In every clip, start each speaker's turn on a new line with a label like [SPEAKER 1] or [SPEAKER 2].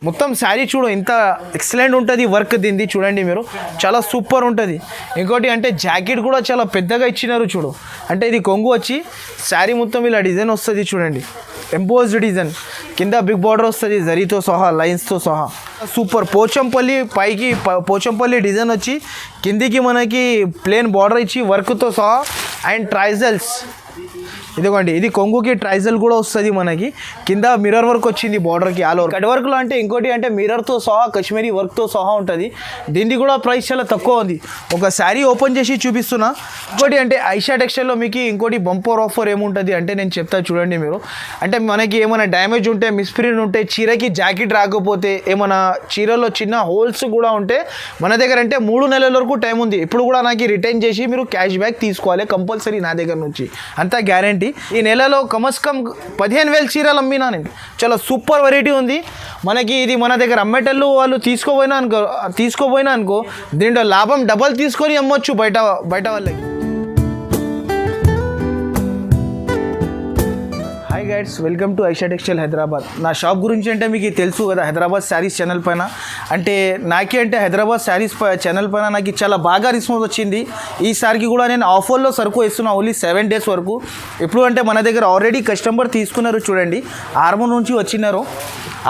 [SPEAKER 1] మొత్తం శారీ చూడు ఎంత ఎక్సలెంట్ ఉంటుంది వర్క్ దీనిది చూడండి మీరు చాలా సూపర్ ఉంటుంది. ఇంకోటి అంటే జాకెట్ కూడా చాలా పెద్దగా ఇచ్చినారు చూడు. అంటే ఇది కొంగు వచ్చి శారీ మొత్తం ఇలా డిజైన్ వస్తుంది చూడండి, ఎంపోజ్డ్ డిజైన్, కింద బిగ్ బార్డర్ వస్తుంది జరీతో సహా లైన్స్తో సహా. సూపర్ పోచంపల్లి పైకి పోచంపల్లి డిజైన్ వచ్చి కిందికి మనకి ప్లేన్ బార్డర్ ఇచ్చి వర్క్తో సహా అండ్ ట్రైజల్స్. ఇదిగోండి ఇది కొంగుకి ట్రైజల్ కూడా వస్తుంది మనకి, కింద మిర్రర్ వర్క్ వచ్చింది బార్డర్కి ఆల్ ఓవర్. కట్ వర్క్లో అంటే ఇంకోటి అంటే మిర్రర్తో సహా కాశ్మీరీ వర్క్తో సహా ఉంటుంది. దీనికి కూడా ప్రైస్ చాలా తక్కువ ఉంది. ఒక శారీ ఓపెన్ చేసి చూపిస్తున్నా. ఇంకోటి అంటే ఐషా టెక్స్టైల్లో మీకు ఇంకోటి బంపర్ ఆఫర్ ఏముంటుంది అంటే నేను చెప్తా చూడండి మీరు. అంటే మనకి ఏమైనా డ్యామేజ్ ఉంటే, మిస్ప్రింట్ ఉంటే, చీరకి జాకెట్ రాకపోతే, ఏమైనా చీరలో చిన్న హోల్స్ కూడా ఉంటే మన దగ్గర అంటే 3 నెలల వరకు టైం ఉంది. ఇప్పుడు కూడా నాకు రిటర్న్ చేసి మీరు క్యాష్ బ్యాక్ తీసుకోవాలి కంపల్సరీ నా దగ్గర నుంచి, అంతా గ్యారెంటీ. ఈ నెలలో కమస్కమ్ 15,000 చీరలు అమ్మినా నేను. చాలా సూపర్ వెరైటీ ఉంది మనకి. ఇది మన దగ్గర అమ్మేటళ్ళు వాళ్ళు తీసుకోపోయినా అనుకో దీంట్లో లాభం డబల్ తీసుకొని అమ్మొచ్చు బయట వాళ్ళకి. Hi guides, welcome to Aisha textile Hyderabad. నా షాప్ గురించి అంటే మీకు తెలుసు కదా, హైదరాబాద్ శారీస్ ఛానల్ పైన. అంటే నాకే అంటే హైదరాబాద్ శారీస్ ఛానల్ పైన నాకు చాలా బాగా రెస్పాన్స్ వచ్చింది. ఈసారికి కూడా నేను ఆఫర్లో సరుకు ఇస్తున్నా ఓన్లీ 7 days వరకు. ఎప్పుడు అంటే మన దగ్గర ఆల్రెడీ కస్టమర్ తీసుకున్నారు చూడండి, ఆర్మూర్ నుంచి వచ్చినారు.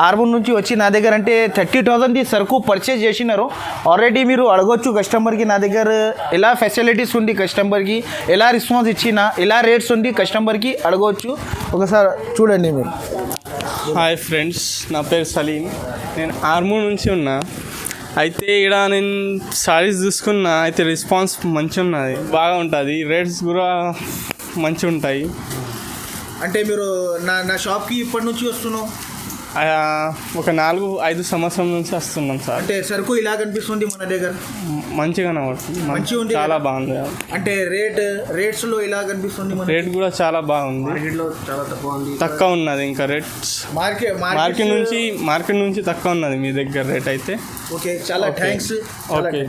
[SPEAKER 1] ఆర్మూర్ నుంచి వచ్చి నా దగ్గర అంటే 30,000 సరుకు పర్చేజ్ చేసినారు. ఆల్రెడీ మీరు అడగొచ్చు కస్టమర్కి నా దగ్గర ఎలా ఫెసిలిటీస్ ఉంది, కస్టమర్కి ఎలా రెస్పాన్స్ ఇచ్చినా, ఎలా రేట్స్ ఉంది కస్టమర్కి అడగవచ్చు. ఒకసారి చూడండి మీరు.
[SPEAKER 2] హాయ్ ఫ్రెండ్స్, నా పేరు సలీం, నేను ఆర్మూర్ నుంచి ఉన్నా. అయితే ఇక్కడ నేను సారీస్ చూసుకున్నా, అయితే రెస్పాన్స్ మంచిగా ఉన్నది, బాగా ఉంటుంది, రేట్స్ కూడా మంచిగా ఉంటాయి.
[SPEAKER 1] అంటే మీరు నా షాప్కి ఇప్పటి నుంచి వస్తున్నావు?
[SPEAKER 2] ఒక 4-5 సంవత్సరం నుంచి వస్తున్నాం సార్.
[SPEAKER 1] అంటే సరుకు ఇలా కనిపిస్తుంది మన దగ్గర,
[SPEAKER 2] మంచిగా
[SPEAKER 1] ఉంది,
[SPEAKER 2] చాలా బాగుంది.
[SPEAKER 1] అంటే రేట్స్లో ఇలా కనిపిస్తుంది,
[SPEAKER 2] రేట్ కూడా చాలా బాగుంది,
[SPEAKER 1] మార్కెట్లో చాలా
[SPEAKER 2] తక్కువ ఉన్నది. ఇంకా రేట్స్ మార్కెట్ నుంచి తక్కువ ఉన్నది మీ దగ్గర రేట్ అయితే.
[SPEAKER 1] ఓకే, చాలా thanks.
[SPEAKER 2] Okay,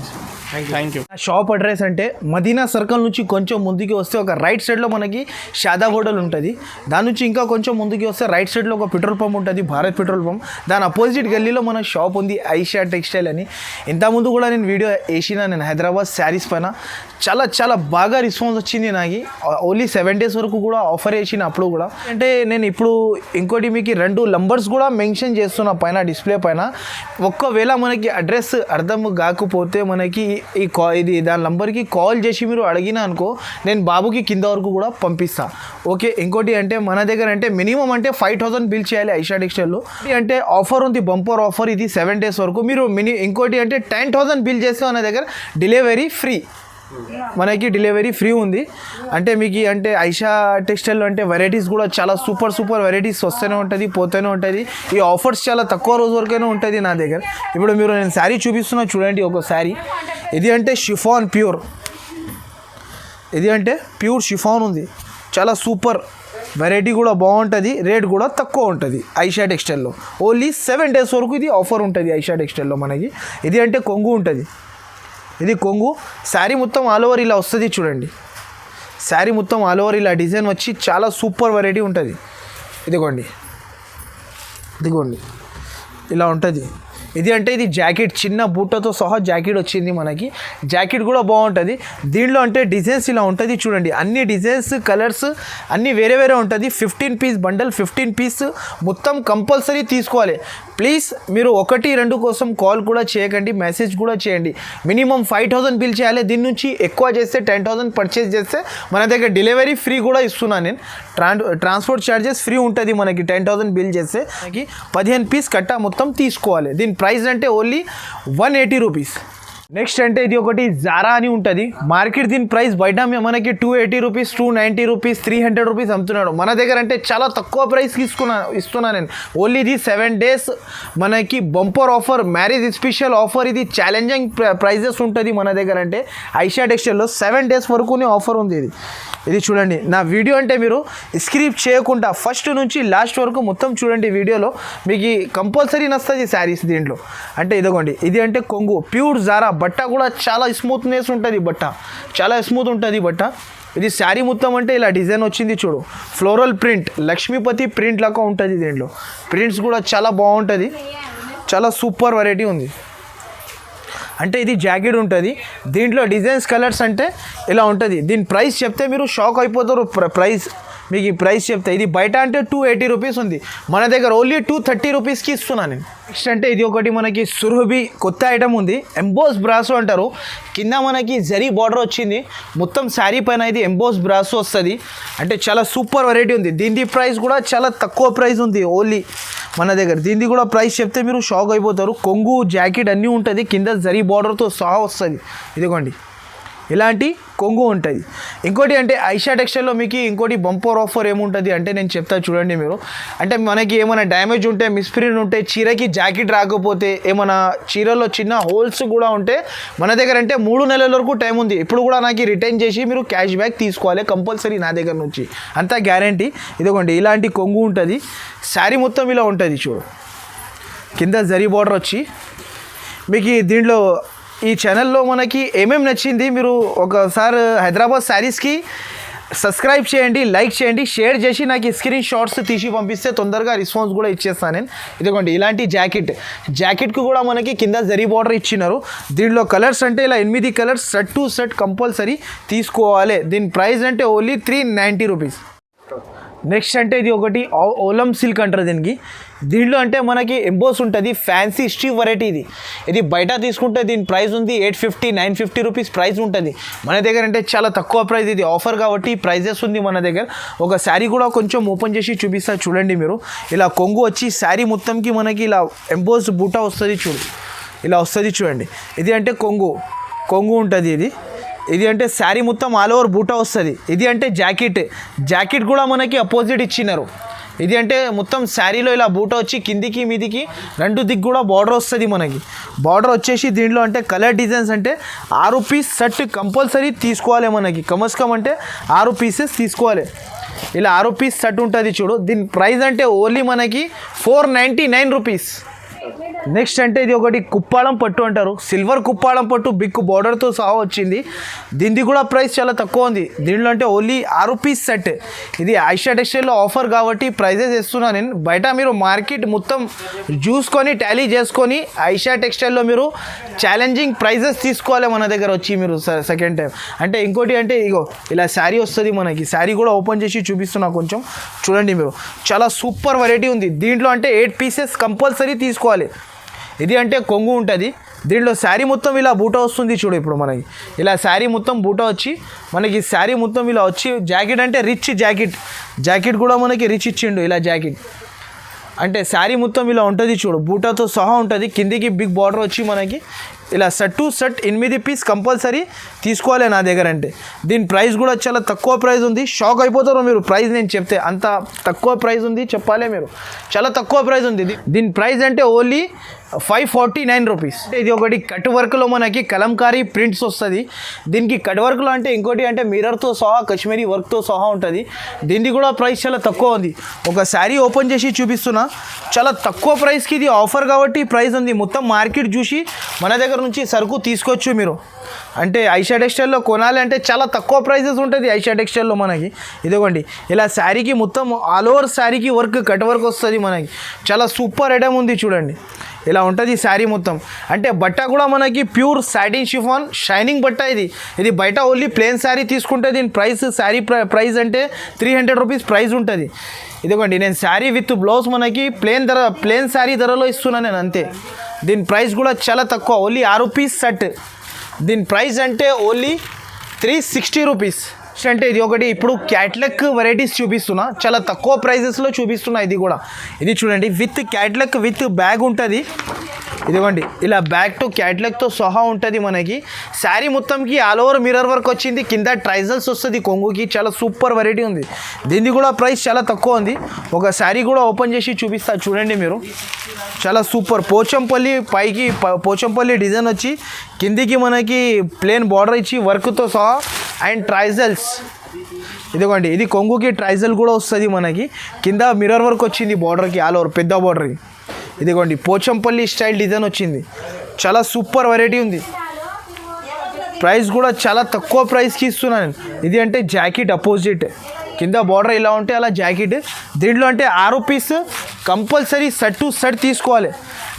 [SPEAKER 2] thank you.
[SPEAKER 1] Shop address అంటే మదీనా సర్కిల్ నుంచి కొంచెం ముందుకి వస్తే ఒక రైట్ సైడ్లో మనకి షాదా హోటల్ ఉంటుంది. దాని నుంచి ఇంకా కొంచెం ముందుకి వస్తే రైట్ సైడ్లో ఒక పెట్రోల్ పంప్ ఉంటుంది, భారత్ పెట్రోల్ పంప్. దాని అపోజిట్ గల్లీలో మన షాప్ ఉంది ఐషా టెక్స్టైల్ అని. ఇంతకుముందు కూడా నేను వీడియో వేసిన నేను హైదరాబాద్ శారీస్ పైన. చాలా బాగా రెస్పాన్స్ వచ్చింది నాకు. ఓన్లీ 7 days వరకు కూడా ఆఫర్ వేసిన అప్పుడు కూడా. అంటే నేను ఇప్పుడు ఇంకోటి మీకు 2 నంబర్స్ కూడా మెన్షన్ చేస్తున్నా పైన డిస్ప్లే పైన. ఒక్కవేళ మనకి అడ్రస్ అర్థం కాకపోతే మనకి ఇది దాని నంబర్కి కాల్ చేసి మీరు అడిగినా అనుకో, నేను బాబుకి కింద వరకు కూడా పంపిస్తా. ఓకే, ఇంకోటి అంటే మన దగ్గర అంటే మినిమం అంటే 5,000 బిల్ చేయాలి ఐషా టెక్స్టైల్లో. అంటే ఆఫర్ ఉంది, బంపర్ ఆఫర్ ఇది 7 days వరకు. మీరు ఇంకోటి అంటే 10,000 బిల్ చేస్తే మన దగ్గర డెలివరీ ఫ్రీ, మనకి డెలివరీ ఫ్రీ ఉంది. అంటే మీకు అంటే ఐషా టెక్స్టైల్లో అంటే వెరైటీస్ కూడా చాలా సూపర్ వెరైటీస్ వస్తూనే ఉంటుంది, పోతూనే ఉంటుంది. ఈ ఆఫర్స్ చాలా తక్కువ రోజు వరకైనా ఉంటుంది నా దగ్గర. ఇప్పుడు మీరు నేను శారీ చూపిస్తున్నా చూడండి, ఒక శారీ. ఇది అంటే షిఫాన్ ప్యూర్, ఇది అంటే ప్యూర్ షిఫాన్ ఉంది. చాలా సూపర్ వెరైటీ కూడా బాగుంటుంది, రేట్ కూడా తక్కువ ఉంటుంది ఐషా టెక్స్టైల్లో. ఓన్లీ 7 days వరకు ఇది ఆఫర్ ఉంటుంది ఐషా టెక్స్టైల్లో మనకి. ఇది అంటే కొంగు ఉంటుంది, ఇది కొంగు. శారీ మొత్తం ఆల్ ఓవర్ ఇలా వస్తుంది చూడండి. శారీ మొత్తం ఆల్ ఓవర్ ఇలా డిజైన్ వచ్చి చాలా సూపర్ వెరైటీ ఉంటుంది. ఇదిగోండి ఇలా ఉంటుంది. ఇది అంటే ఇది జాకెట్ చిన్న బూటతో సహా జాకెట్ వచ్చింది మనకి. జాకెట్ కూడా బాగుంటుంది. దీంట్లో అంటే డిజైన్స్ ఇలా ఉంటుంది చూడండి, అన్ని డిజైన్స్ కలర్స్ అన్నీ వేరే ఉంటుంది. 15 piece బండల్, 15 piece మొత్తం కంపల్సరీ తీసుకోవాలి. ప్లీజ్ మీరు 1-2 కోసం కాల్ కూడా చేయకండి, మెసేజ్ కూడా చేయండి. మినిమం 5,000 బిల్ చేయాలి. దీని నుంచి ఎక్కువ చేస్తే 10,000 పర్చేజ్ చేస్తే మన దగ్గర డెలివరీ ఫ్రీ కూడా ఇస్తున్నాను నేను. ట్రాన్స్పోర్ట్ ఛార్జెస్ ఫ్రీ ఉంటుంది మనకి. 10,000 బిల్ చేస్తే మనకి 15 piece కట్ట మొత్తం తీసుకోవాలి. దీని ప్రైస్ అంటే ఓన్లీ 180 రూపీస్. నెక్స్ట్ అంటే ఇది ఒకటి జారా అని ఉంటుంది. మార్కెట్ దీని ప్రైస్ బయట మనకి 280 రూపీస్, 290 రూపీస్, 300 రూపీస్ అమ్ముతున్నాడు. మన దగ్గర అంటే చాలా తక్కువ ప్రైస్కి ఇస్తున్నా నేను. ఓన్లీ ఇది 7 days మనకి bumper offer, marriage special offer. ఇది ఛాలెంజింగ్ ప్రైజెస్ ఉంటుంది మన దగ్గర. అంటే ఐషా టెక్స్టైల్లో 7 days వరకునే ఆఫర్ ఉంది. ఇది చూడండి. నా వీడియో అంటే మీరు స్క్రిప్ట్ చేయకుండా ఫస్ట్ నుంచి లాస్ట్ వరకు మొత్తం చూడండి. వీడియోలో మీకు కంపల్సరీ నస్తుంది శారీస్ దీంట్లో. అంటే ఇదిగోండి, ఇది అంటే కొంగు ప్యూర్ జారా. బట్ట కూడా చాలా స్మూత్నెస్ ఉంటుంది, చాలా స్మూత్ ఉంటుంది బట్ట. ఇది శారీ మొత్తం అంటే ఇలా డిజైన్ వచ్చింది చూడు, ఫ్లోరల్ ప్రింట్, లక్ష్మీపతి ప్రింట్ లాగా ఉంటుంది. దీంట్లో ప్రింట్స్ కూడా చాలా బాగుంటుంది. చాలా సూపర్ వెరైటీ ఉంది. అంటే ఇది జాకెట్ ఉంటుంది, దీంట్లో డిజైన్స్ కలర్స్ అంటే ఇలా ఉంటుంది. దీని ప్రైస్ చెప్తే మీరు షాక్ అయిపోతారు. ప్రైస్ మీకు ఈ ప్రైస్ చెప్తే ఇది బయట అంటే 280 రూపీస్ ఉంది, మన దగ్గర ఓన్లీ 230 రూపీస్కి ఇస్తున్నాను నేను. నెక్స్ట్ అంటే ఇది ఒకటి మనకి సురభి కొత్త ఐటమ్ ఉంది, ఎంబోస్ బ్రాసో అంటారు. కింద మనకి జరీ బార్డర్ వచ్చింది, మొత్తం శారీ పైన ఇది ఎంబోస్ బ్రాసో వస్తుంది. అంటే చాలా సూపర్ వెరైటీ ఉంది. దీని ప్రైస్ కూడా చాలా తక్కువ ప్రైస్ ఉంది ఓన్లీ మన దగ్గర. దీనిది కూడా ప్రైస్ చెప్తే మీరు షాక్ అయిపోతారు. కొంగు జాకెట్ అన్నీ ఉంటుంది, కింద జరీ బార్డర్తో సహా వస్తుంది. ఇదిగోండి ఇలాంటి కొంగు ఉంటుంది. ఇంకోటి అంటే ఐషా టెక్స్టైల్లో మీకు ఇంకోటి బంపర్ ఆఫర్ ఏముంటుంది అంటే నేను చెప్తా చూడండి మీరు. అంటే మనకి ఏమైనా డ్యామేజ్ ఉంటే, మిస్ప్రింట్ ఉంటే, చీరకి జాకెట్ రాకపోతే, ఏమైనా చీరలో చిన్న హోల్స్ కూడా ఉంటే మన దగ్గర అంటే 3 నెలల వరకు టైం ఉంది. ఇప్పుడు కూడా నాకు రిటర్న్ చేసి మీరు క్యాష్ బ్యాక్ తీసుకోవాలి కంపల్సరీ నా దగ్గర నుంచి, అంతా గ్యారంటీ. ఇదిగోండి ఇలాంటి కొంగు ఉంటుంది, శారీ మొత్తం ఇలా ఉంటుంది చూడు, కింద జరీ బార్డర్ వచ్చి. మీకు దీంట్లో ఈ ఛానల్లో మనకి ఏమేమి నచ్చింది మీరు ఒకసారి హైదరాబాద్ శారీస్కి సబ్స్క్రైబ్ చేయండి, లైక్ చేయండి, షేర్ చేసి నాకు ఈ స్క్రీన్ షాట్స్ తీసి పంపిస్తే తొందరగా రెస్పాన్స్ కూడా ఇచ్చేస్తాను నేను. ఇదిగోండి ఇలాంటి జాకెట్కి కూడా మనకి కింద జరీ బార్డర్ ఇచ్చినారు. దీంట్లో కలర్స్ అంటే ఇలా 8 colours set to set compulsory తీసుకోవాలి. దీని ప్రైస్ అంటే ఓన్లీ 390 రూపీస్. నెక్స్ట్ అంటే ఇది ఒకటి ఓలం సిల్క్ అంటారు దీంట్లో అంటే మనకి ఎంబోస్ ఉంటుంది, ఫ్యాన్సీ స్టీవ్ వెరైటీ. ఇది బయట తీసుకుంటే దీని ప్రైస్ ఉంది 850 950 రూపీస్ ప్రైస్ ఉంటుంది. మన దగ్గర అంటే చాలా తక్కువ ప్రైస్, ఇది ఆఫర్ కాబట్టి ప్రైజెస్ ఉంది మన దగ్గర. ఒక శారీ కూడా కొంచెం ఓపెన్ చేసి చూపిస్తా చూడండి మీరు. ఇలా కొంగు వచ్చి శారీ మొత్తంకి మనకి ఇలా ఎంబోస్ బూటా వస్తుంది చూడు, ఇలా వస్తుంది చూడండి. ఇది అంటే కొంగు ఉంటుంది. ఇది అంటే శారీ మొత్తం ఆల్ ఓవర్ బూటా వస్తుంది. ఇది అంటే జాకెట్ కూడా మనకి అపోజిట్ ఇచ్చినారు. ఇది అంటే మొత్తం శారీలో ఇలా బూటా వచ్చి కిందికి మీదికి 2 దిక్కు కూడా బార్డర్ వస్తుంది మనకి. బార్డర్ వచ్చేసి దీంట్లో అంటే కలర్ డిజైన్స్ అంటే 6 పీస్ సెట్ కంపల్సరీ తీసుకోవాలి మనకి. కమస్కమ్ అంటే 6 పీసెస్ తీసుకోవాలి. ఇలా 6 పీస్ సెట్ ఉంటుంది చూడు. దీని ప్రైస్ అంటే ఓన్లీ మనకి 499 రూపీస్. నెక్స్ట్ అంటే ఇది ఒకటి కుప్పాళం పట్టు అంటారు, సిల్వర్ కుప్పాళం పట్టు బిగ్ బార్డర్తో సహా వచ్చింది. దీనిది కూడా ప్రైస్ చాలా తక్కువ ఉంది. దీంట్లో అంటే ఓన్లీ 6 పీస్ సెట్. ఇది ఐషా టెక్స్టైల్లో ఆఫర్ కాబట్టి ప్రైజెస్ ఇస్తున్నాను నేను. బయట మీరు మార్కెట్ మొత్తం చూసుకొని టాలీ చేసుకొని ఐషా టెక్స్టైల్లో మీరు ఛాలెంజింగ్ ప్రైజెస్ తీసుకోవాలి మన దగ్గర వచ్చి మీరు సెకండ్ టైం. అంటే ఇంకోటి అంటే ఇగో ఇలా శారీ వస్తుంది మనకి. శారీ కూడా ఓపెన్ చేసి చూపిస్తున్నా కొంచెం చూడండి మీరు. చాలా సూపర్ వెరైటీ ఉంది. దీంట్లో అంటే 8 పీసెస్ కంపల్సరీ తీసుకోవాలి. ఇది అంటే కొంగు ఉంటుంది, దీంట్లో శారీ మొత్తం ఇలా బూటా వస్తుంది చూడు. ఇప్పుడు మనకి ఇలా శారీ మొత్తం బూటా వచ్చి మనకి శారీ మొత్తం ఇలా వచ్చి జాకెట్ అంటే రిచ్ జాకెట్ కూడా మనకి రిచ్ ఇచ్చిండు. ఇలా జాకెట్ అంటే శారీ మొత్తం ఇలా ఉంటుంది చూడు, బూటాతో సహా ఉంటుంది. కిందికి బిగ్ బార్డర్ వచ్చి మనకి ఇలా set to set 8 piece compulsory తీసుకోవాలి నా దగ్గర. అంటే దీని ప్రైస్ కూడా చాలా తక్కువ ప్రైస్ ఉంది. షాక్ అయిపోతారు మీరు ప్రైస్ నేను చెప్తే, అంత తక్కువ ప్రైస్ ఉంది చెప్పాలి మీరు. చాలా తక్కువ ప్రైస్ ఉంది. దీని ప్రైస్ అంటే ఓన్లీ 549 రూపీస్. ఇది ఒకటి కట్ వర్క్లో మనకి కలంకారీ ప్రింట్స్ వస్తుంది. దీనికి కట్ వర్క్లో అంటే ఇంకోటి అంటే మిర్రర్తో సహా కాశ్మీరీ వర్క్తో సహా ఉంటుంది. దీనికి కూడా ప్రైస్ చాలా తక్కువ ఉంది. ఒక శారీ ఓపెన్ చేసి చూపిస్తున్నా, చాలా తక్కువ ప్రైస్కి ఇది ఆఫర్ కాబట్టి ప్రైస్ ఉంది. మొత్తం మార్కెట్ చూసి మన దగ్గర నుంచి సరుకు తీసుకోవచ్చు మీరు. అంటే ఐషా టెక్స్టైల్లో కొనాలి అంటే చాలా తక్కువ ప్రైజెస్ ఉంటుంది ఐషా టెక్స్టైల్లో మనకి. ఇదిగోండి ఇలా శారీకి మొత్తం ఆల్ ఓవర్ శారీకి వర్క్ కట్ వర్క్ వస్తుంది మనకి. చాలా సూపర్ ఐటమ్ ఉంది చూడండి. ఇలా ఉంటుంది శారీ మొత్తం. అంటే బట్ట కూడా మనకి ప్యూర్ సాటిన్ షిఫాన్ షైనింగ్ బట్ట. ఇది బయట ఓన్లీ ప్లెయిన్ శారీ తీసుకుంటే దీని ప్రైస్ శారీ ప్రైస్ అంటే 300 రూపీస్ ప్రైస్ ఉంటుంది. ఇదిగోండి నేను శారీ విత్ బ్లౌజ్ మనకి ప్లెయిన్ శారీ ధరలో ఇస్తున్నాను నేను అంతే. దీని ప్రైస్ కూడా చాలా తక్కువ, ఓన్లీ 6 పీస్ సెట్. దీని ప్రైస్ అంటే ఓన్లీ 360 రూపీస్. అంటే ఇది ఒకటి ఇప్పుడు క్యాట్లాగ్ వెరైటీస్ చూపిస్తున్నా, చాలా తక్కువ ప్రైజెస్లో చూపిస్తున్నా. ఇది చూడండి విత్ క్యాట్లాగ్ విత్ బ్యాగ్ ఉంటుంది. ఇదిగోండి ఇలా బ్యాగ్ టు క్యాట్లాగ్తో సహా ఉంటుంది మనకి. శారీ మొత్తంకి ఆల్ ఓవర్ మిర్రర్ వర్క్ వచ్చింది, కింద ట్రైజల్స్ వస్తుంది కొంగుకి. చాలా సూపర్ వెరైటీ ఉంది. దీనికి కూడా ప్రైస్ చాలా తక్కువ ఉంది. ఒక శారీ కూడా ఓపెన్ చేసి చూపిస్తా చూడండి మీరు. చాలా సూపర్ పోచంపల్లి పైకి పోచంపల్లి డిజైన్ వచ్చి కిందికి మనకి ప్లేన్ బార్డర్ ఇచ్చి వర్క్తో సహా అండ్ ట్రైజల్స్. ఇదిగోండి ఇది కొంగుకి ట్రైజల్ కూడా వస్తుంది మనకి. కింద మిర్రర్ వర్క్ వచ్చింది బార్డర్కి ఆల్ ఓవర్ పెద్ద బార్డర్కి. ఇదిగోండి పోచంపల్లి స్టైల్ డిజైన్ వచ్చింది. చాలా సూపర్ వెరైటీ ఉంది. ప్రైస్ కూడా చాలా తక్కువ ప్రైస్కి ఇస్తున్నాను. ఇది అంటే జాకెట్ అపోజిట్. కింద బార్డర్ ఇలా ఉంటే అలా జాకెట్. దీంట్లో అంటే 6 piece compulsory set to set తీసుకోవాలి.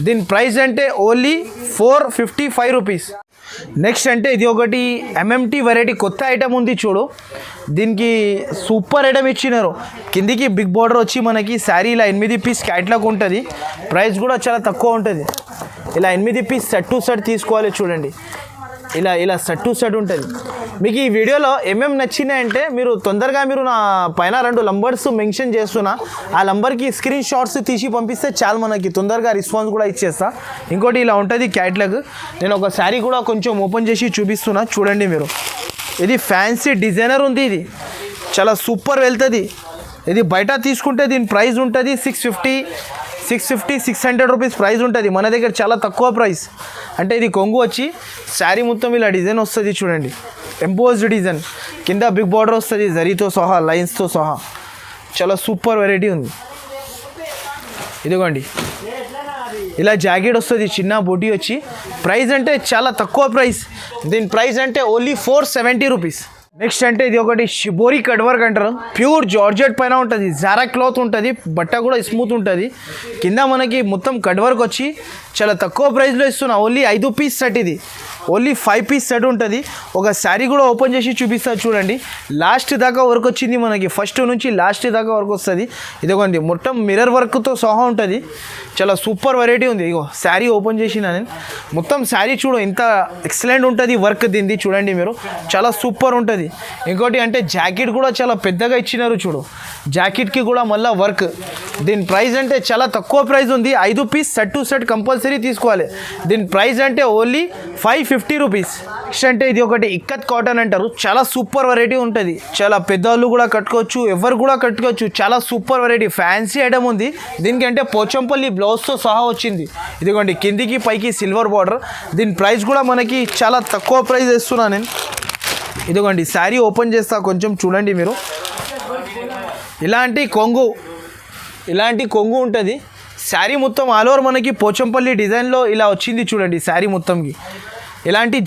[SPEAKER 1] దీని ప్రైస్ అంటే ఓన్లీ 455 రూపీస్. నెక్స్ట్ అంటే ఇది ఒకటి ఎంఎంటీ వెరైటీ కొత్త ఐటమ్ ఉంది చూడు. దీనికి సూపర్ ఐటమ్ ఇచ్చినారు. కిందికి బిగ్ బార్డర్ వచ్చి మనకి శారీ ఇలా 8 పీస్ క్యాట్లాగ్ ఉంటుంది. ప్రైస్ కూడా చాలా తక్కువ ఉంటుంది. ఇలా 8 పీస్ సెట్ టు సెట్ తీసుకోవాలి. చూడండి ఇలా సెట్ టు సెట్ ఉంటుంది. మీకు ఈ వీడియోలో ఏమేమి నచ్చినాయంటే మీరు తొందరగా నా పైన 2 నంబర్స్ మెన్షన్ చేస్తున్నా, ఆ నంబర్కి స్క్రీన్ షాట్స్ తీసి పంపిస్తే చాలు, మనకి తొందరగా రెస్పాన్స్ కూడా ఇచ్చేస్తా. ఇంకోటి ఇలా ఉంటుంది క్యాట్లాగ్. నేను ఒక శారీ కూడా కొంచెం ఓపెన్ చేసి చూపిస్తున్నా, చూడండి మీరు. ఇది ఫ్యాన్సీ డిజైనర్ ఉంది. ఇది చాలా సూపర్ వెళ్తుంది. ఇది బయట తీసుకుంటే దీని ప్రైస్ ఉంటుంది 600 రూపీస్ ప్రైస్ ఉంటుంది. మన దగ్గర చాలా తక్కువ ప్రైస్. అంటే ఇది కొంగు వచ్చి శారీ మొత్తం ఇలా డిజైన్ వస్తుంది. చూడండి ఎంపోజ్డ్ డిజైన్, కింద బిగ్ బార్డర్ వస్తుంది జరీతో సహా, లైన్స్తో సహా. చాలా సూపర్ వెరైటీ ఉంది. ఇదిగోండి ఇలా జాకెట్ వస్తుంది, చిన్న బొటీ వచ్చి. ప్రైస్ అంటే చాలా తక్కువ ప్రైస్. దీని ప్రైస్ అంటే ఓన్లీ 470 రూపీస్. నెక్స్ట్ అంటే ఇది ఒకటి షిబోరి కట్ వర్క్ అంటారు. ప్యూర్ జార్జెట్ పైన ఉంటుంది, జారా క్లాత్ ఉంటుంది, బట్ట కూడా స్మూత్ ఉంటుంది. కింద మనకి మొత్తం కట్ వర్క్ వచ్చి చాలా తక్కువ ప్రైస్లో ఇస్తున్నా. Only 5 piece set. ఇది ఓన్లీ 5 పీస్ సెట్ ఉంటుంది. ఒక శారీ కూడా ఓపెన్ చేసి చూపిస్తా చూడండి. లాస్ట్ దాకా వర్క్ వచ్చింది మనకి, ఫస్ట్ నుంచి లాస్ట్ దాకా వర్క్ వస్తుంది. ఇదిగోండి మొత్తం మిర్రర్ వర్క్తో సహా ఉంటుంది. చాలా సూపర్ వెరైటీ ఉంది. ఇగో శారీ ఓపెన్ చేసిన నేను మొత్తం శారీ చూడు ఎంత ఎక్సలెంట్ ఉంటుంది వర్క్ దీనిది. చూడండి మీరు, చాలా సూపర్ ఉంటుంది. ఇంకోటి అంటే జాకెట్ కూడా చాలా పెద్దగా ఇచ్చినారు చూడు. జాకెట్కి కూడా మళ్ళీ వర్క్. దీని ప్రైస్ అంటే చాలా తక్కువ ప్రైస్ ఉంది. 5 piece set to set compulsory తీసుకోవాలి. దీని ప్రైస్ అంటే ఓన్లీ 550 రూపీస్. నెక్స్ట్ అంటే ఇది ఒకటి ఇక్కత్ కాటన్ అంటారు. చాలా సూపర్ వెరైటీ ఉంటుంది. చాలా పెద్దవాళ్ళు కూడా కట్టుకోవచ్చు, ఎవరు కూడా కట్టుకోవచ్చు. చాలా సూపర్ వెరైటీ, ఫ్యాన్సీ ఐటమ్ ఉంది. దీనికి అంటే పోచంపల్లి బ్లౌజ్తో సహా వచ్చింది. ఇదిగోండి కిందికి పైకి సిల్వర్ బార్డర్. దీని ప్రైస్ కూడా మనకి చాలా తక్కువ ప్రైస్ ఇస్తున్నా నేను. ఇదిగోండి శారీ ఓపెన్ చేస్తా, కొంచెం చూడండి మీరు. ఇలాంటి కొంగు ఉంటుంది. శారీ మొత్తం ఆల్ ఓవర్ మనకి పోచంపల్లి డిజైన్లో ఇలా వచ్చింది చూడండి. శారీ మొత్తంకి ఇలాంటి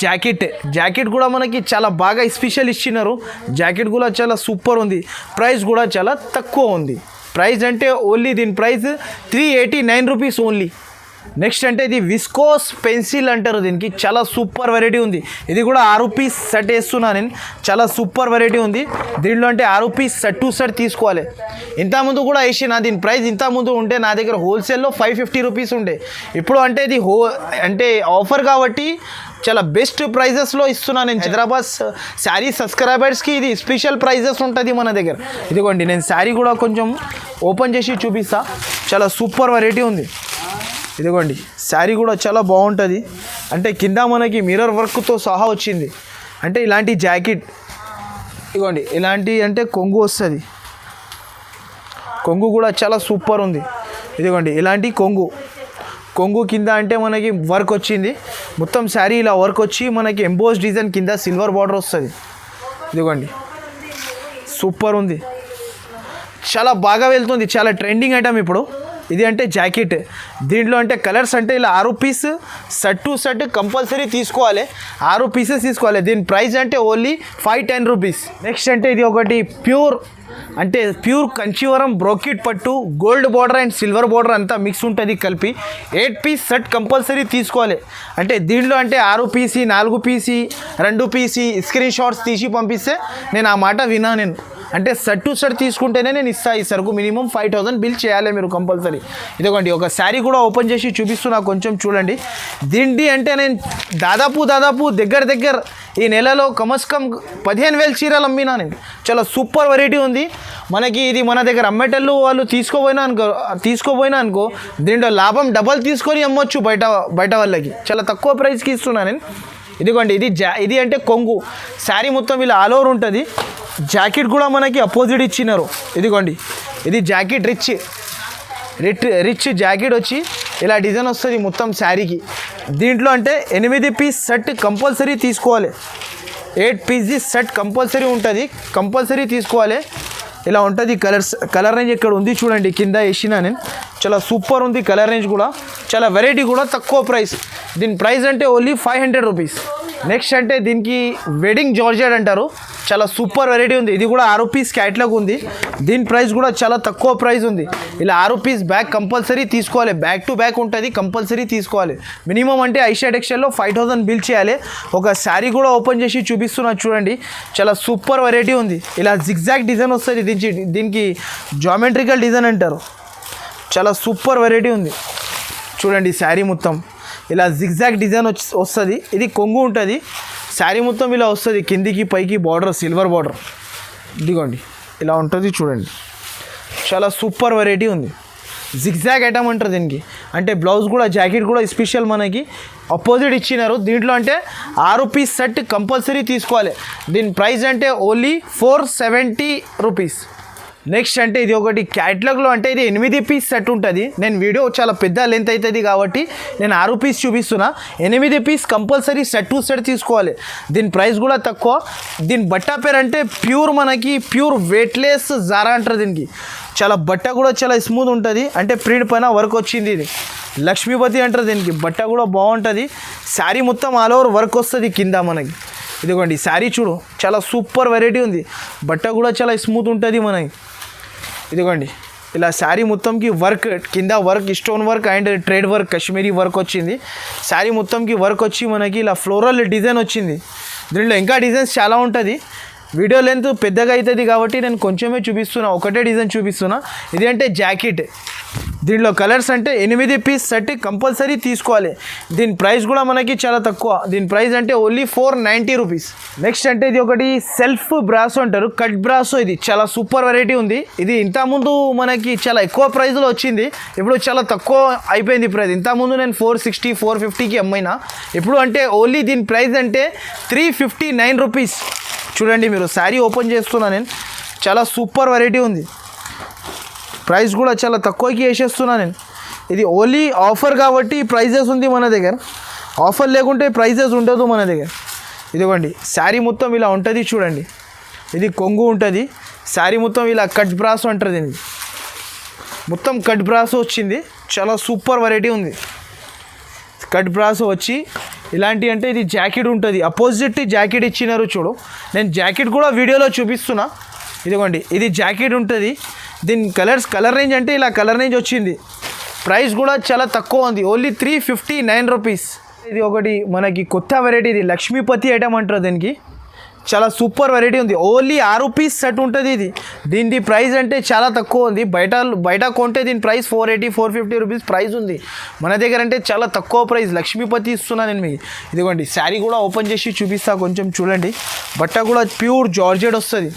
[SPEAKER 1] జాకెట్ కూడా మనకి చాలా బాగా స్పెషల్ ఇచ్చినారు. జాకెట్ కూడా చాలా సూపర్ ఉంది. ప్రైస్ కూడా చాలా తక్కువ ఉంది. ప్రైస్ అంటే ఓన్లీ దీని ప్రైస్ 389 రూపీస్ ఓన్లీ. నెక్స్ట్ అంటే ఇది విస్కోస్ పెన్సిల్ అంటారు. దీనికి చాలా సూపర్ వెరైటీ ఉంది. ఇది కూడా 6 పీస్ సెట్ వేస్తున్నా నేను. చాలా సూపర్ వెరైటీ ఉంది. దీంట్లో అంటే 6 పీస్ సెట్ టు సెట్ తీసుకోవాలి. ఇంతకుముందు కూడా వేసిన దీని ప్రైస్ ఇంతకుముందు ఉంటే నా దగ్గర హోల్సేల్లో 550 రూపీస్ ఉండే. ఇప్పుడు అంటే ఇది అంటే ఆఫర్ కాబట్టి చాలా బెస్ట్ ప్రైజెస్లో ఇస్తున్నాను నేను. హైదరాబాద్ శారీ సబ్స్క్రైబర్స్కి ఇది స్పెషల్ ప్రైజెస్ ఉంటుంది మన దగ్గర. ఇదిగోండి నేను శారీ కూడా కొంచెం ఓపెన్ చేసి చూపిస్తా. చాలా సూపర్ వెరైటీ ఉంది. ఇదిగోండి శారీ కూడా చాలా బాగుంటుంది. అంటే కింద మనకి మిర్రర్ వర్క్తో సహా వచ్చింది. అంటే ఇలాంటి జాకెట్ ఇదిగోండి, ఇలాంటి అంటే కొంగు వస్తుంది. కొంగు కూడా చాలా సూపర్ ఉంది. ఇదిగోండి ఇలాంటి కొంగు కింద అంటే మనకి వర్క్ వచ్చింది. మొత్తం శారీ ఇలా వర్క్ వచ్చి మనకి ఎంబోస్ డిజైన్ కింద సిల్వర్ బార్డర్ వస్తుంది. ఇదిగోండి సూపర్ ఉంది. చాలా బాగా వెళ్తుంది. చాలా ట్రెండింగ్ ఐటమ్ ఇప్పుడు. ఇది అంటే జాకెట్. దీంట్లో అంటే కలర్స్ అంటే ఇలా 6 piece set to set compulsory తీసుకోవాలి. 6 పీసెస్ తీసుకోవాలి. దీని ప్రైస్ అంటే ఓన్లీ 510 రూపీస్. నెక్స్ట్ అంటే ఇది ఒకటి ప్యూర్ కంచీవరం బ్రోకెట్ పట్టు, gold border and silver border అంతా మిక్స్ ఉంటుంది కలిపి. 8 పీస్ సెట్ కంపల్సరీ తీసుకోవాలి. అంటే దీంట్లో అంటే 6 PC 4 PC 2 PC screen shots తీసి పంపిస్తే నేను ఆ మాట వినా నేను. అంటే సెట్ టు సెట్ తీసుకుంటేనే నేను ఇస్తాను. ఈ సరుకు మినిమం 5000 బిల్ చేయాలి మీరు కంపల్సరీ. ఇదిగోండి ఒక శారీ కూడా ఓపెన్ చేసి చూపిస్తున్నా, కొంచెం చూడండి. దీంటి అంటే నేను దాదాపు దగ్గర ఈ నెలలో కమస్కం 15,000 చీరలు అమ్మినా నేను. చాలా సూపర్ వెరైటీ ఉంది మనకి. ఇది మన దగ్గర అమ్మేటళ్ళు వాళ్ళు తీసుకోపోయినా అనుకో దీంట్లో లాభం డబల్ తీసుకొని అమ్మొచ్చు బయట వాళ్ళకి. చాలా తక్కువ ప్రైస్కి ఇస్తున్నా నేను. ఇదిగోండి ఇది అంటే కొంగు. శారీ మొత్తం ఇలా ఆల్ ఓవర్ ఉంటుంది. జాకెట్ కూడా మనకి అపోజిట్ ఇచ్చినారు. ఇదిగోండి ఇది జాకెట్ రిచ్ జాకెట్ వచ్చి ఇలా డిజైన్ వస్తుంది మొత్తం శారీకి. దీంట్లో అంటే 8 పీస్ సెట్ కంపల్సరీ తీసుకోవాలి. 8 పీస్ సెట్ కంపల్సరీ ఉంటుంది, కంపల్సరీ తీసుకోవాలి. ఇలా ఉంటుంది. కలర్ రేంజ్ ఇక్కడ ఉంది చూడండి, కింద వేసిన నేను. చాలా సూపర్ ఉంది కలర్ రేంజ్ కూడా. చాలా వెరైటీ కూడా తక్కువ ప్రైస్. దీని ప్రైస్ అంటే ఓన్లీ 500 రూపీస్. నెక్స్ట్ అంటే దీనికి వెడ్డింగ్ జార్జెట్ అంటారు. చాలా సూపర్ వెరైటీ ఉంది. ఇది కూడా 6 పీస్ క్యాట్లాగ్ ఉంది. దీని ప్రైస్ కూడా చాలా తక్కువ ప్రైస్ ఉంది. ఇలా 6 పీస్ బ్యాగ్ కంపల్సరీ తీసుకోవాలి. బ్యాక్ టు బ్యాక్ ఉంటుంది, కంపల్సరీ తీసుకోవాలి. మినిమం అంటే ఐషా టెక్స్టైల్లో 5000 బిల్ చేయాలి. ఒక శారీ కూడా ఓపెన్ చేసి చూపిస్తున్నా చూడండి. చాలా సూపర్ వెరైటీ ఉంది. ఇలా జిగ్జాగ్ డిజైన్ వస్తుంది. దీనికి జామెట్రికల్ డిజైన్ అంటారు. చాలా సూపర్ వెరైటీ ఉంది చూడండి. శారీ మొత్తం ఇలా జిగ్జాగ్ డిజైన్ వస్తుంది. ఇది కొంగు ఉంటుంది. శారీ మొత్తం ఇలా వస్తుంది. కిందికి పైకి బార్డర్, సిల్వర్ బార్డర్. ఇదిగోండి ఇలా ఉంటుంది చూడండి. చాలా సూపర్ వెరైటీ ఉంది. జిగ్జాగ్ ఐటమ్ అంటారు దీనికి. అంటే బ్లౌజ్ కూడా, జాకెట్ కూడా స్పెషల్ మనకి అపోజిట్ ఇచ్చినారు. దీంట్లో అంటే 6 పీస్ సెట్ కంపల్సరీ తీసుకోవాలి. దీని ప్రైస్ అంటే ఓన్లీ 470 రూపీస్. నెక్స్ట్ అంటే ఇది ఒకటి క్యాట్లాగ్లో అంటే ఇది 8 పీస్ సెట్ ఉంటుంది. నేను వీడియో చాలా పెద్ద లెంత్ అవుతుంది కాబట్టి నేను 6 పీస్ చూపిస్తున్నా. 8 piece compulsory set to set తీసుకోవాలి. దీని ప్రైస్ కూడా తక్కువ. దీని బట్ట పేరు అంటే ప్యూర్, మనకి ప్యూర్ వెయిట్లెస్ జారా అంటారు దీనికి. చాలా బట్ట కూడా చాలా స్మూత్ ఉంటుంది. అంటే ప్రింట్ పైన వర్క్ వచ్చింది. ఇది లక్ష్మీపతి అంటారు దీనికి. బట్ట కూడా బాగుంటుంది. శారీ మొత్తం ఆల్ ఓవర్ వర్క్ వస్తుంది కింద మనకి. ఇదిగోండి శారీ చూడు, చాలా సూపర్ వెరైటీ ఉంది. బట్ట కూడా చాలా స్మూత్ ఉంటుంది మనకి. ఇదిగోండి ఇలా శారీ మొత్తంకి వర్క్, కింద work, stone work and trade work, Kashmiri work వచ్చింది. శారీ మొత్తంకి వర్క్ వచ్చి మనకి ఇలా ఫ్లోరల్ డిజైన్ వచ్చింది. దీంట్లో ఇంకా డిజైన్స్ చాలా ఉంటుంది. వీడియో లెంత్ పెద్దగా అవుతుంది కాబట్టి నేను కొంచెమే చూపిస్తున్నా, ఒకటే డిజైన్ చూపిస్తున్నా. ఇది అంటే జాకెట్. దీంట్లో కలర్స్ అంటే 8 పీస్ సెట్ కంపల్సరీ తీసుకోవాలి. దీని ప్రైస్ కూడా మనకి చాలా తక్కువ. దీని ప్రైస్ అంటే ఓన్లీ 490 రూపీస్. నెక్స్ట్ అంటే ఇది ఒకటి సెల్ఫ్ బ్రాసో అంటారు, కట్ బ్రాసో. ఇది చాలా సూపర్ వెరైటీ ఉంది. ఇది ఇంతకుముందు మనకి చాలా ఎక్కువ ప్రైస్లో వచ్చింది. ఇప్పుడు చాలా తక్కువ అయిపోయింది ప్రైస్. ఇంతకుముందు నేను 460, 450కి అమ్మైనా. ఇప్పుడు అంటే ఓన్లీ దీని ప్రైస్ అంటే 359 రూపీస్. చూడండి మీరు, శారీ ఓపెన్ చేస్తున్నా నేను. చాలా సూపర్ వెరైటీ ఉంది. ప్రైస్ కూడా చాలా తక్కువకి వేసేస్తున్నా నేను. ఇది ఓన్లీ ఆఫర్ కాబట్టి ప్రైజెస్ ఉంది మన దగ్గర. ఆఫర్ లేకుంటే ప్రైజెస్ ఉండదు మన దగ్గర. ఇదిగోండి శారీ మొత్తం ఇలా ఉంటుంది చూడండి. ఇది కొంగు ఉంటుంది. శారీ మొత్తం ఇలా కట్ బ్రాసో అంటారు దీనికి. మొత్తం కట్ బ్రాసో వచ్చింది. చాలా సూపర్ వెరైటీ ఉంది. కట్ బ్రాసో వచ్చి ఇలాంటి అంటే ఇది జాకెట్ ఉంటుంది. అపోజిట్ జాకెట్ ఇచ్చినారు చూడు. నేను జాకెట్ కూడా వీడియోలో చూపిస్తున్నా. ఇదిగోండి ఇది జాకెట్ ఉంటుంది. దీని కలర్ రేంజ్ అంటే ఇలా కలర్ రేంజ్ వచ్చింది. ప్రైస్ కూడా చాలా తక్కువ ఉంది. Only 359 rupees. ఇది ఒకటి మనకి కొత్త వెరైటీ. ఇది లక్ష్మీపతి ఐటమ్ అంటారు దీనికి. చాలా సూపర్ వెరైటీ ఉంది. ఓన్లీ 6 పీస్ సెట్ ఉంటుంది ఇది. దీని ప్రైస్ అంటే చాలా తక్కువ ఉంది. బయట కొంటే దీని ప్రైస్ 480, 450 రూపీస్ ప్రైస్ ఉంది. మన దగ్గర అంటే చాలా తక్కువ ప్రైస్. లక్ష్మీపతి ఇస్తున్నా నేను మీకు. ఇదిగోండి శారీ కూడా ఓపెన్ చేసి చూపిస్తా, కొంచెం చూడండి. బట్ట కూడా ప్యూర్ జార్జెట్ వస్తుంది.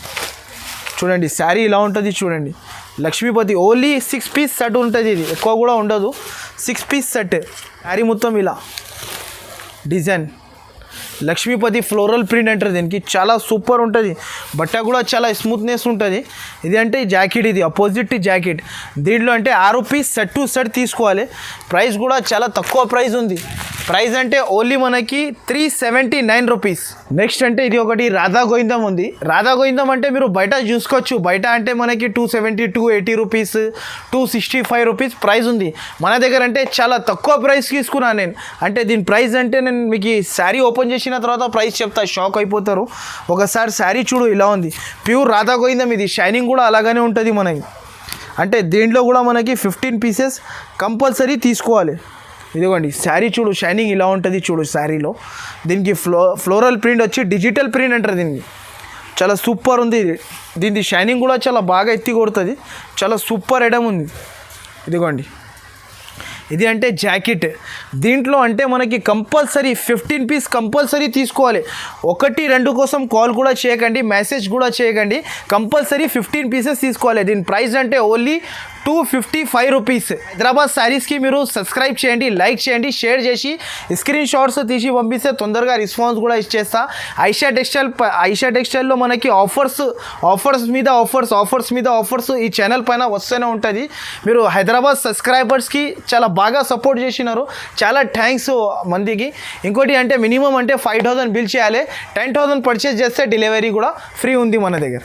[SPEAKER 1] చూడండి శారీ ఇలా ఉంటుంది చూడండి. లక్ష్మీపతి ఓన్లీ 6 పీస్ సెట్ ఉంటుంది. ఇది ఎక్కువ కూడా ఉండదు. 6 పీస్ సెట్. శారీ మొత్తం ఇలా డిజైన్ లక్ష్మీపతి ఫ్లోరల్ ప్రింట్ అంటారు దీనికి. చాలా సూపర్ ఉంటుంది. బట్ట కూడా చాలా స్మూత్నెస్ ఉంటుంది. ఇది అంటే జాకెట్, ఇది అపోజిట్ జాకెట్. దీంట్లో అంటే 6 పీస్ సెట్ టు సెట్ తీసుకోవాలి. ప్రైస్ కూడా చాలా తక్కువ ప్రైస్ ఉంది. ప్రైస్ అంటే ఓన్లీ మనకి 379 రూపీస్. నెక్స్ట్ అంటే ఇది ఒకటి రాధా గోవిందం ఉంది. రాధా గోవిందం అంటే మీరు బయట చూసుకోవచ్చు. బయట అంటే మనకి 270, 280 రూపీస్, 265 రూపీస్ ప్రైస్ ఉంది. మన దగ్గర అంటే చాలా తక్కువ ప్రైస్ తీసుకున్నాను నేను. అంటే దీని ప్రైస్ అంటే నేను మీకు శారీ ఓపెన్ చేసిన తర్వాత ప్రైస్ చెప్తా, షాక్ అయిపోతారు. ఒకసారి శారీ చూడు ఇలా ఉంది. ప్యూర్ రాధా గోవిందం. ఇది షైనింగ్ కూడా అలాగనే ఉంటుంది మనకి. అంటే దీంట్లో కూడా మనకి 15 పీసెస్ కంపల్సరీ తీసుకోవాలి. ఇదిగోండి శారీ చూడు, షైనింగ్ ఇలా ఉంటుంది చూడు శారీలో. దీనికి ఫ్లోరల్ ప్రింట్ వచ్చి డిజిటల్ ప్రింట్ అంటారు దీనికి. చాలా సూపర్ ఉంది. దీని షైనింగ్ కూడా చాలా బాగా ఎత్తి కొడుతుంది. చాలా సూపర్ ఐటమ్ ఉంది. ఇదిగోండి ఇది అంటే జాకెట్. దీంట్లో అంటే మనకి కంపల్సరీ 15 పీస్ కంపల్సరీ తీసుకోవాలి. 1, 2 కోసం కాల్ కూడా చేయకండి, మెసేజ్ కూడా చేయకండి. కంపల్సరీ 15 పీసెస్ తీసుకోవాలి. దీని ప్రైస్ అంటే ఓన్లీ 255 రూపీస్. హైదరాబాద్ శారీస్కి మీరు సబ్స్క్రైబ్ చేయండి, లైక్ చేయండి, షేర్ చేసి స్క్రీన్ షాట్స్ తీసి పంపిస్తే తొందరగా రెస్పాన్స్ కూడా ఇచ్చేస్తా. ఐషా టెక్స్టైల్లో మనకి ఆఫర్స్ మీద ఆఫర్స్ ఈ ఛానల్ పైన వస్తూనే ఉంటుంది. మీరు హైదరాబాద్ సబ్స్క్రైబర్స్కి చాలా బాగా సపోర్ట్ చేసినారు. చాలా థ్యాంక్స్ మందికి. ఇంకోటి అంటే మినిమం అంటే 5000 బిల్ చేయాలి. 10,000 పర్చేస్ చేస్తే డెలివరీ కూడా ఫ్రీ ఉంది మన దగ్గర.